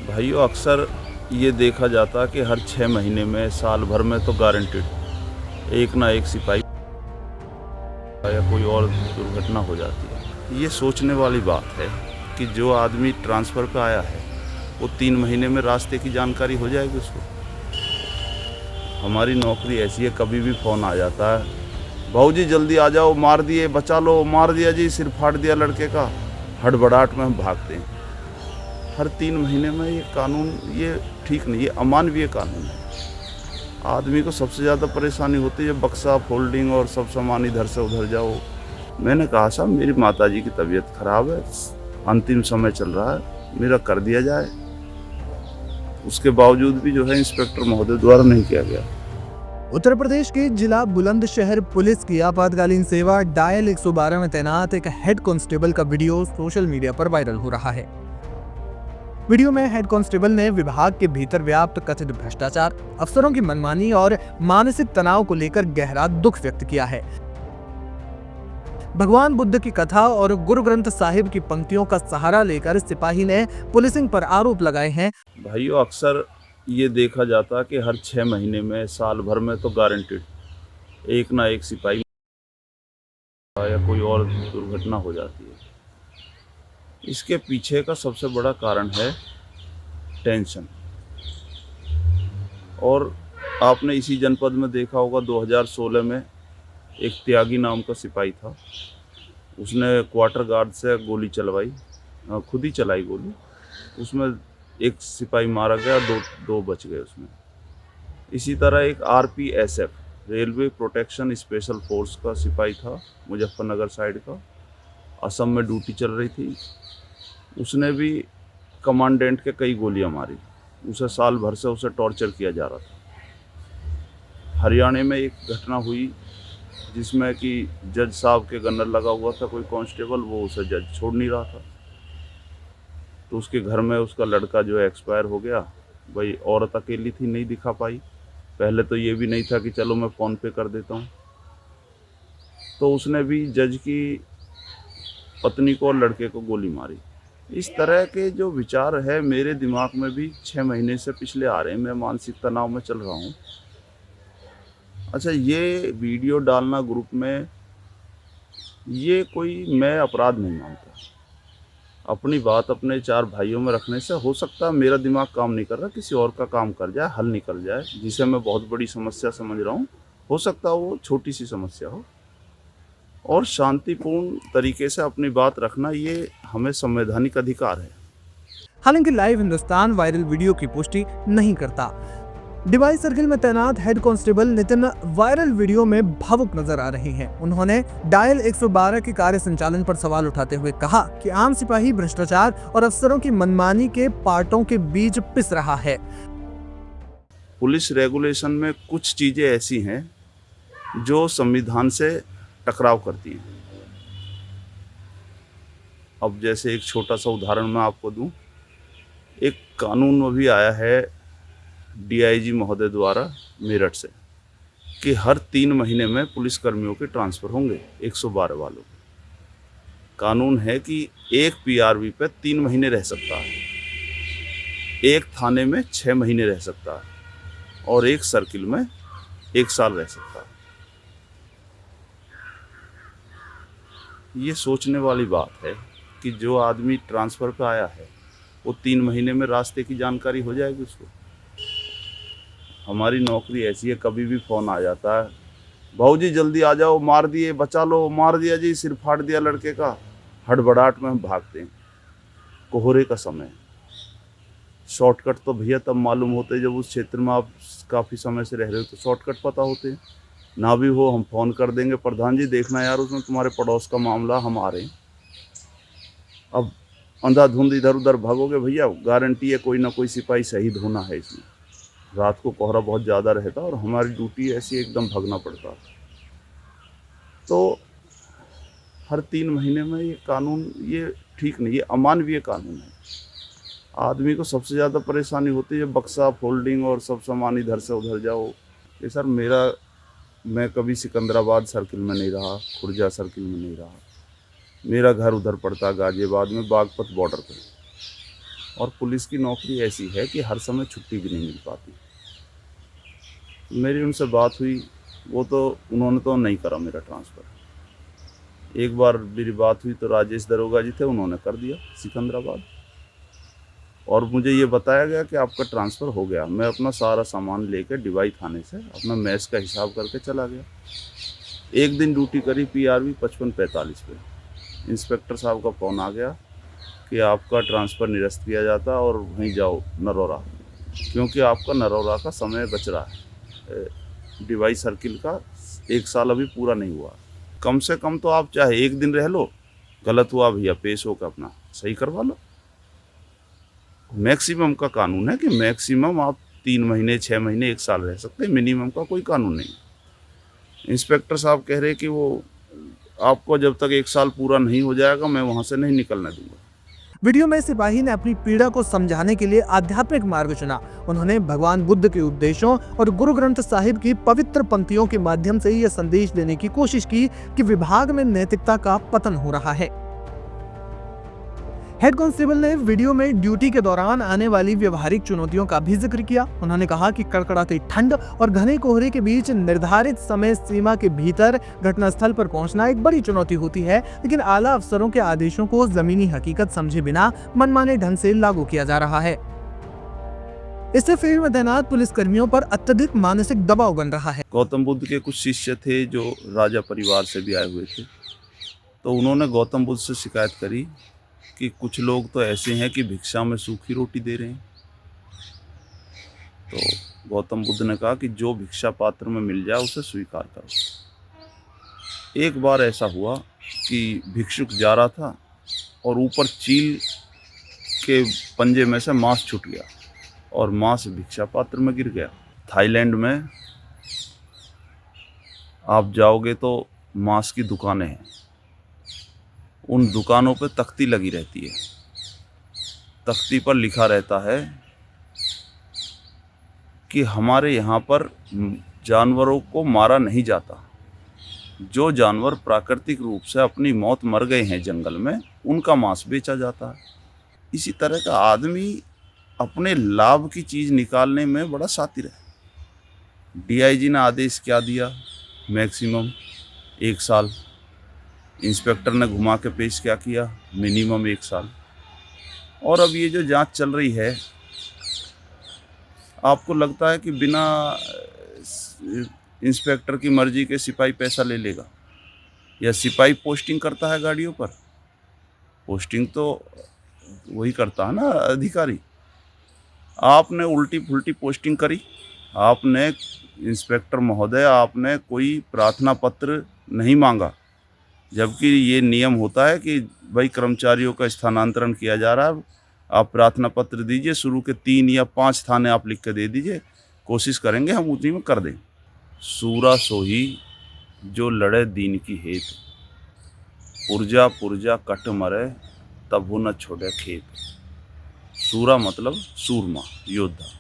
भाइयों, अक्सर ये देखा जाता कि हर 6 महीने में, साल भर में तो गारंटेड एक ना एक सिपाही या कोई और दुर्घटना हो जाती है। ये सोचने वाली बात है कि जो आदमी ट्रांसफ़र पे आया है वो 3 महीने में रास्ते की जानकारी हो जाएगी उसको। हमारी नौकरी ऐसी है, कभी भी फ़ोन आ जाता है, भाऊ जी जल्दी आ जाओ, मार दिए, बचा लो, मार दिया जी, सिर फाड़ दिया लड़के का। हड़बड़ाहट में हम भागते हैं। हर 3 महीने में ये कानून, ये ठीक नहीं, ये अमानवीय कानून है। आदमी को सबसे ज़्यादा परेशानी होती है जब बक्सा फोल्डिंग और सब सामान इधर से उधर जाओ। मैंने कहा साहब, मेरी माताजी की तबीयत खराब है, अंतिम समय चल रहा है, मेरा कर दिया जाए। उसके बावजूद भी जो है इंस्पेक्टर महोदय द्वारा नहीं किया गया। उत्तर प्रदेश के जिला बुलंदशहर पुलिस की आपातकालीन सेवा डायल 112 में तैनात एक हेड कांस्टेबल का वीडियो सोशल मीडिया पर वायरल हो रहा है। वीडियो में हेड कांस्टेबल ने विभाग के भीतर व्याप्त कथित भ्रष्टाचार, अफसरों की मनमानी और मानसिक तनाव को लेकर गहरा दुख व्यक्त किया है। भगवान बुद्ध की कथा और गुरु ग्रंथ साहिब की पंक्तियों का सहारा लेकर सिपाही ने पुलिसिंग पर आरोप लगाए हैं। भाइयों, अक्सर ये देखा जाता कि हर 6 महीने में, साल भर में तो गारंटेड एक ना एक सिपाही या कोई और दुर्घटना हो जाती है। इसके पीछे का सबसे बड़ा कारण है टेंशन। और आपने इसी जनपद में देखा होगा, 2016 में एक त्यागी नाम का सिपाही था, उसने क्वार्टर गार्ड से गोली चलवाई, खुद ही चलाई गोली। उसमें एक सिपाही मारा गया, दो बच गए उसमें। इसी तरह एक RPSF, railway protection special force का सिपाही था, मुजफ्फरनगर साइड का, असम में ड्यूटी चल रही थी। उसने भी कमांडेंट के कई गोलियां मारी। उसे साल भर से उसे टॉर्चर किया जा रहा था। हरियाणा में एक घटना हुई जिसमें कि जज साहब के गन्नर लगा हुआ था कोई कांस्टेबल, वो उसे जज छोड़ नहीं रहा था, तो उसके घर में उसका लड़का जो है एक्सपायर हो गया। भाई, औरत अकेली थी, नहीं दिखा पाई। पहले तो ये भी नहीं था कि चलो मैं फ़ोन पे कर देता हूँ, तो उसने भी जज की पत्नी को और लड़के को गोली मारी। इस तरह के जो विचार है मेरे दिमाग में भी 6 महीने से पिछले आ रहे हैं। मैं मानसिक तनाव में चल रहा हूँ। अच्छा, ये वीडियो डालना ग्रुप में, ये कोई मैं अपराध नहीं मानता। अपनी बात अपने 4 भाइयों में रखने से हो सकता है मेरा दिमाग काम नहीं कर रहा, किसी और का काम कर जाए, हल निकल जाए, जिसे मैं बहुत बड़ी समस्या समझ रहा हूँ। हो सकता है वो छोटी सी समस्या हो। और शांतिपूर्ण तरीके से अपनी बात रखना, ये हमें संवैधानिक अधिकार है। हालांकि लाइव हिंदुस्तान वायरल वीडियो की पुष्टि नहीं करता। डिवाइस सर्किल में तैनात head constable Nitin viral video में भावुक नजर आ रहे हैं। उन्होंने डायल 112 के कार्य संचालन पर सवाल उठाते हुए कहा कि आम सिपाही भ्रष्टाचार और अफसरों की मनमानी के पार्टों के बीच पिस रहा है। पुलिस रेगुलेशन में कुछ चीज़ें ऐसी हैं जो संविधान से टकराव करती हैं। अब जैसे एक छोटा सा उदाहरण मैं आपको दूं, एक कानून में भी आया है DIG महोदय द्वारा मेरठ से कि हर 3 महीने में पुलिसकर्मियों के ट्रांसफ़र होंगे 112 वालों। कानून है कि एक PRV पे 3 महीने रह सकता है, एक थाने में 6 महीने रह सकता है और एक सर्किल में 1 साल रह सकता है। ये सोचने वाली बात है कि जो आदमी ट्रांसफ़र पे आया है वो 3 महीने में रास्ते की जानकारी हो जाएगी उसको। हमारी नौकरी ऐसी है, कभी भी फ़ोन आ जाता है, भाऊ जी जल्दी आ जाओ, मार दिए, बचा लो, मार दिया जी, सिर फाड़ दिया लड़के का। हड़बड़ाहट में हम भागते हैं। कोहरे का समय, शॉर्टकट तो भैया तब मालूम होते हैं जब उस क्षेत्र में आप काफ़ी समय से रह रहे हो, तो शॉर्टकट पता होते हैं। ना भी हो, हम फ़ोन कर देंगे, प्रधान जी देखना यार, उसमें तुम्हारे पड़ोस का मामला, हम आ रहे हैं। अब अंधाधुंध इधर उधर भागोगे भैया, गारंटी है कोई ना कोई सिपाही शहीद होना है इसमें। रात को कोहरा बहुत ज़्यादा रहता और हमारी ड्यूटी ऐसी एकदम भागना पड़ता। तो हर 3 महीने में ये कानून, ये ठीक नहीं, ये अमानवीय कानून है। आदमी को सबसे ज़्यादा परेशानी होती है जब बक्सा फोल्डिंग और सब सामान इधर से उधर जाओ। ये सर मैं कभी सिकंदराबाद सर्किल में नहीं रहा, खुर्जा सर्किल में नहीं रहा। मेरा घर उधर पड़ता गाजियाबाद में, बागपत बॉर्डर पे। और पुलिस की नौकरी ऐसी है कि हर समय छुट्टी भी नहीं मिल पाती। मेरी उनसे बात हुई, उन्होंने तो नहीं करा मेरा ट्रांसफ़र। एक बार मेरी बात हुई तो राजेश दरोगा जी थे, उन्होंने कर दिया सिकंदराबाद, और मुझे ये बताया गया कि आपका ट्रांसफ़र हो गया। मैं अपना सारा सामान लेकर डिवाई थाने से अपना मैस का हिसाब करके चला गया। एक दिन ड्यूटी करी PRV 5545 पे। इंस्पेक्टर साहब का फ़ोन आ गया कि आपका ट्रांसफ़र निरस्त किया जाता है और वहीं जाओ नरौरा, क्योंकि आपका नरौरा का समय बच रहा है। डिवाई सर्किल का 1 साल अभी पूरा नहीं हुआ। कम से कम तो आप चाहे एक दिन रह लो, गलत हुआ भैया पेश होकर अपना सही करवा लो। मैक्सिमम का कानून है कि मैक्सिमम आप 3 महीने, 6 महीने, 1 साल रह सकते हैं, मिनिमम का कोई कानून नहीं। इंस्पेक्टर साहब कह रहे कि वो आपको जब तक 1 साल पूरा नहीं हो जाएगा मैं वहाँ से नहीं निकलने दूंगा। वीडियो में सिपाही ने अपनी पीड़ा को समझाने के लिए आध्यात्मिक मार्ग चुना। उन्होंने भगवान बुद्ध के उपदेशों और गुरु ग्रंथ साहिब की पवित्र पंक्तियों के माध्यम से यह संदेश देने की कोशिश की कि विभाग में नैतिकता का पतन हो रहा है। हेड कांस्टेबल ने वीडियो में ड्यूटी के दौरान आने वाली व्यवहारिक चुनौतियों का भी जिक्र किया। उन्होंने कहा कि कड़कड़ाती ठंड और घने कोहरे के बीच निर्धारित समय सीमा के भीतर घटनास्थल पर पहुंचना एक बड़ी चुनौती होती है, लेकिन आला अफसरों के आदेशों को जमीनी हकीकत समझे बिना मनमाने ढंग से लागू किया जा रहा है। इससे फील्ड में तैनात पुलिस कर्मियों पर अत्यधिक मानसिक दबाव बन रहा है। गौतम बुद्ध के कुछ शिष्य थे जो राजा परिवार से भी आए हुए थे, तो उन्होंने गौतम बुद्ध से शिकायत करी कि कुछ लोग तो ऐसे हैं कि भिक्षा में सूखी रोटी दे रहे हैं। तो गौतम बुद्ध ने कहा कि जो भिक्षा पात्र में मिल जाए उसे स्वीकार करो। एक बार ऐसा हुआ कि भिक्षुक जा रहा था और ऊपर चील के पंजे में से मांस छूट गया और मांस भिक्षा पात्र में गिर गया। थाईलैंड में आप जाओगे तो मांस की दुकानें हैं, उन दुकानों पे तख्ती लगी रहती है। तख्ती पर लिखा रहता है कि हमारे यहाँ पर जानवरों को मारा नहीं जाता, जो जानवर प्राकृतिक रूप से अपनी मौत मर गए हैं जंगल में, उनका मांस बेचा जाता है। इसी तरह का आदमी अपने लाभ की चीज़ निकालने में बड़ा शातिर है। DIG ने आदेश क्या दिया? मैक्सिमम 1 साल। इंस्पेक्टर ने घुमा के पेश क्या किया? मिनिमम 1 साल। और अब ये जो जांच चल रही है, आपको लगता है कि बिना इंस्पेक्टर की मर्जी के सिपाही पैसा ले लेगा? या सिपाही पोस्टिंग करता है गाड़ियों पर? पोस्टिंग तो वही करता है ना, अधिकारी। आपने उल्टी फुल्टी पोस्टिंग करी। आपने इंस्पेक्टर महोदय, आपने कोई प्रार्थना पत्र नहीं मांगा, जबकि ये नियम होता है कि भाई कर्मचारियों का स्थानांतरण किया जा रहा है, आप प्रार्थना पत्र दीजिए, शुरू के 3 या 5 थाने आप लिख के दे दीजिए, कोशिश करेंगे हम उतनी में कर दें। सूरा सोही जो लड़े दीन की हेत, पुरजा पुरजा कट मरे तबु न छोड़े खेत। सूरा मतलब सूरमा, योद्धा।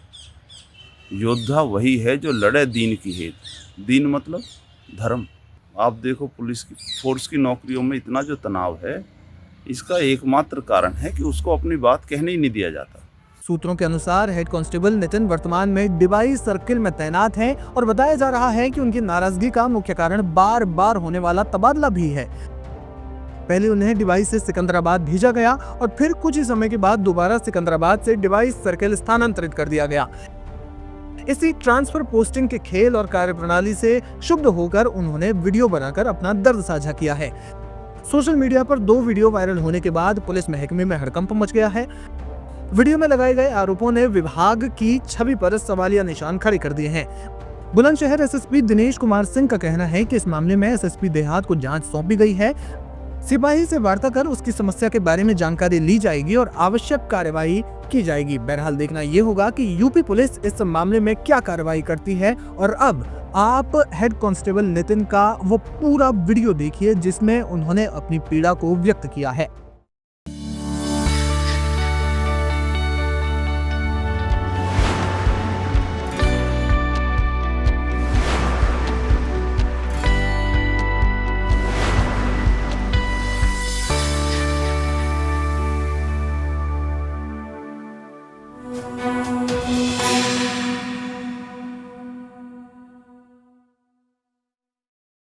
योद्धा वही है जो लड़े दीन की हेत। दीन मतलब धर्म। आप देखो पुलिस की फोर्स की नौकरियों में इतना जो तनाव है, इसका एकमात्र कारण है कि उसको अपनी बात कहने ही नहीं दिया जाता। सूत्रों के अनुसार हेड कांस्टेबल नितिन वर्तमान में डिवाई सर्किल में तैनात हैं और बताया जा रहा है कि उनकी नाराजगी का मुख्य कारण बार बार होने वाला तबादला भी है। पहले उन्हें डिवाई से सिकंदराबाद भेजा गया और फिर कुछ ही समय के बाद दोबारा सिकंदराबाद से डिवाई सर्किल स्थानांतरित कर दिया गया। इसी ट्रांसफर पोस्टिंग के खेल और कार्यप्रणाली से क्षुब्ध होकर उन्होंने वीडियो बनाकर अपना दर्द साझा किया है। सोशल मीडिया पर 2 वीडियो वायरल होने के बाद पुलिस महकमे में हड़कंप मच गया है। वीडियो में लगाए गए आरोपों ने विभाग की छवि पर सवालिया निशान खड़े कर दिए हैं। बुलंदशहर SSP दिनेश कुमार सिंह का कहना है कि इस मामले में SSP देहात को जांच सौंपी गई है। सिपाही से वार्ता कर उसकी समस्या के बारे में जानकारी ली जाएगी और आवश्यक कार्रवाई की जाएगी। बहरहाल देखना यह होगा कि यूपी पुलिस इस मामले में क्या कार्रवाई करती है। और अब आप हेड कांस्टेबल नितिन का वो पूरा वीडियो देखिए जिसमें उन्होंने अपनी पीड़ा को व्यक्त किया है। है।